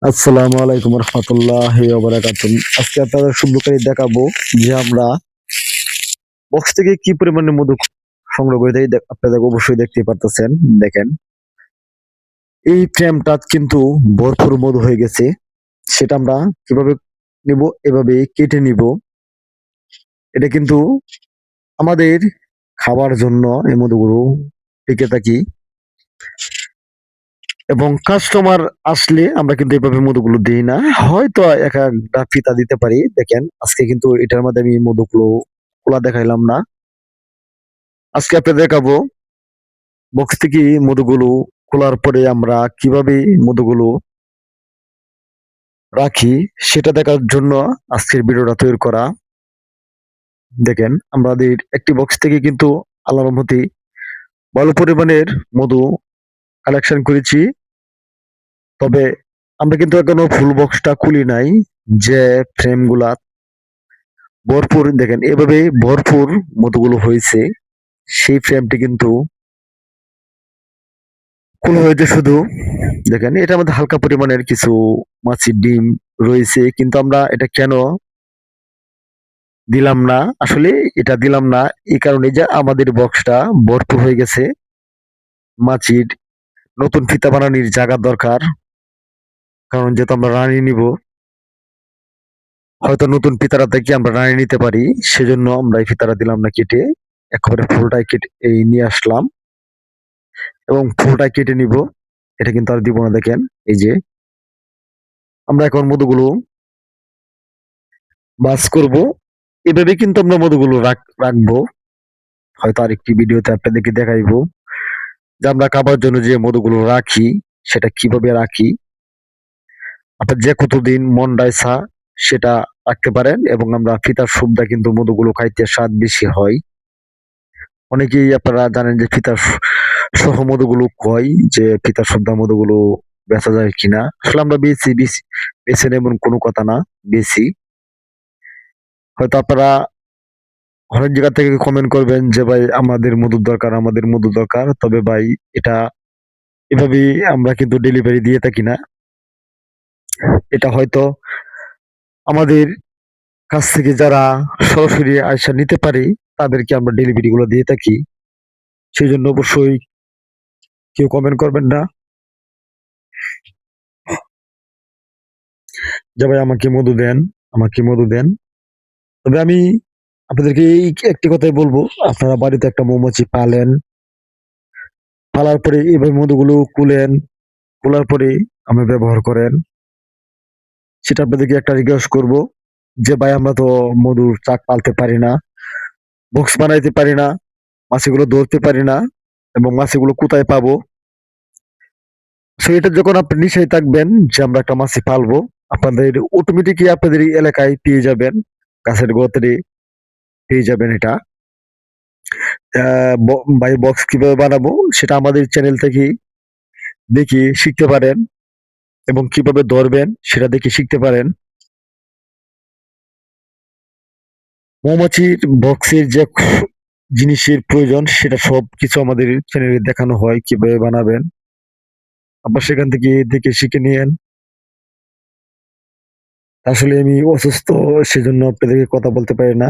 আসসালামু আলাইকুম রহমতুল্লাহি ওয়া বারাকাতুহু। আজকে আপনাদের শুভ করে দেখাবো যে আমরা বক্স থেকে কি পরিমাণে মধু সংগ্রহ করে থাকি। আপনাদের অবশ্যই দেখতে পারতেছেন। দেখেন, এই ফ্রেমটা কিন্তু ভরপুর মধু হয়ে গেছে। সেটা আমরা কিভাবে নিব? এভাবে কেটে নিব। এটা কিন্তু আমাদের খাবার জন্য এই মধুগুলো টিকে থাকি, এবং কাস্টমার আসলে আমরা কিন্তু এভাবে মধুগুলো দিই না, হয়তো এক একটা ফিতা দিতে পারি। দেখেন, আজকে কিন্তু এটার মধ্যে আমি মধুগুলো খোলা দেখাইলাম না। আজকে আপনাদের দেখাবো বক্স থেকে মধুগুলো খোলার পরে আমরা কিভাবে মধুগুলো রাখি, সেটা দেখার জন্য আজকের ভিডিওটা তৈরি করা। দেখেন, আমাদের একটি বক্স থেকে কিন্তু আল্লাহর রহমতে ভালো পরিমাণের মধু কালেকশন করেছি। তবে আমরা কিন্তু এখনো ফুল বক্সটা খুলি নাই। যে ফ্রেম গুলা ভরপুর, দেখেন এভাবে ভরপুর মধুগুলো হয়েছে, সেই ফ্রেমটি কিন্তু খোলা হয়েছে শুধু। দেখেন, এটার মধ্যে হালকা পরিমাণের কিছু মাছির ডিম রয়েছে, কিন্তু আমরা এটা কেন দিলাম না, আসলে এটা দিলাম না এই কারণে যে আমাদের বক্সটা ভরপুর হয়ে গেছে। মাছির নতুন ফিতা বানানোর জায়গা দরকার, কারণ যেহেতু আমরা রানী নিব, হয়তো নতুন ফিতারা থেকে আমরা রানী নিতে পারি। সেজন্য আমরা এই ফিতারা দিলাম না কেটে, একেবারে ফুলটাই কেটে এই নিয়ে আসলাম, এবং ফুলটা কেটে নিব। এটা কিন্তু আর দিব না। দেখেন, এই যে আমরা এখন মধুগুলো বাস করব। এভাবে কিন্তু আমরা মধুগুলো রাখবো। হয়তো আরেকটি ভিডিওতে আপনাদেরকে দেখাইবো যে আমরা খাবার জন্য যে মধুগুলো রাখি সেটা কিভাবে রাখি। আপনার যে কতদিন মন ডাইসা সেটা রাখতে পারেন, এবং আমরা ফিতার সুবিধা কিন্তু মধুগুলো খাইতে স্বাদ বেশি হয়। অনেকেই আপনারা জানেন যে ফিতার সহ মধুগুলো কয় যে ফিতার সুদ্ধা মধুগুলো বেচা যায় কিনা। আসলে আমরা বেছে এমন কোনো কথা না, বেশি। হয়তো আপনারা অনেক জায়গা থেকে কমেন্ট করবেন যে ভাই আমাদের মধুর দরকার, আমাদের মধু দরকার। তবে ভাই, এটা এভাবেই আমরা কিন্তু ডেলিভারি দিয়ে থাকি না। এটা হয়তো আমাদের কাছ থেকে যারা সরাসরি আয়সা নিতে পারে তাদেরকে আমরা ডেলিভারি গুলো দিয়ে থাকি। সেই জন্য অবশ্যই কেউ কমেন্ট করবেন না যে ভাই আমাকে মধু দেন, আমাকে মধু দেন। তবে আমি আপনাদেরকে এই একটি কথাই বলবো, আপনারা বাড়িতে একটা মৌমাছি পালেন, পালার পরে এইভাবে মধুগুলো খোলার পরে আমরা ব্যবহার করেন। সেটা আপনাদেরকে একটা রিকোয়েস্ট করব যে ভাই আমরা তো মধুর চাক পালতে পারি না, বক্স বানাইতে পারি না, মাছিগুলো ধরতে পারি না, এবং মাছিগুলো কোথায় পাবো? সেটা যখন আপনি নিশ্চয়ই থাকবেন যে আমরা একটা মাছি পালবো, আপনাদের অটোমেটিকই আপনাদের এই এলাকায় পেয়ে যাবেন, গাছের গোত্রে পেয়ে যাবেন এটা। ভাই, বক্স কিভাবে বানাবো সেটা আমাদের চ্যানেল থেকে দেখে শিখতে পারেন, এবং কিভাবে ধরবেন সেটা দেখে শিখতে পারেন। মৌমাছির বক্সের যে জিনিসের প্রয়োজন সেটা সব কিছু আমাদের চ্যানেলে দেখানো হয়, কিভাবে বানাবেন। আপনার সেখান থেকে দেখে শিখে নিয়েন। আসলে আমি অসুস্থ, সেজন্য আপনাদেরকে কথা বলতে পারি না।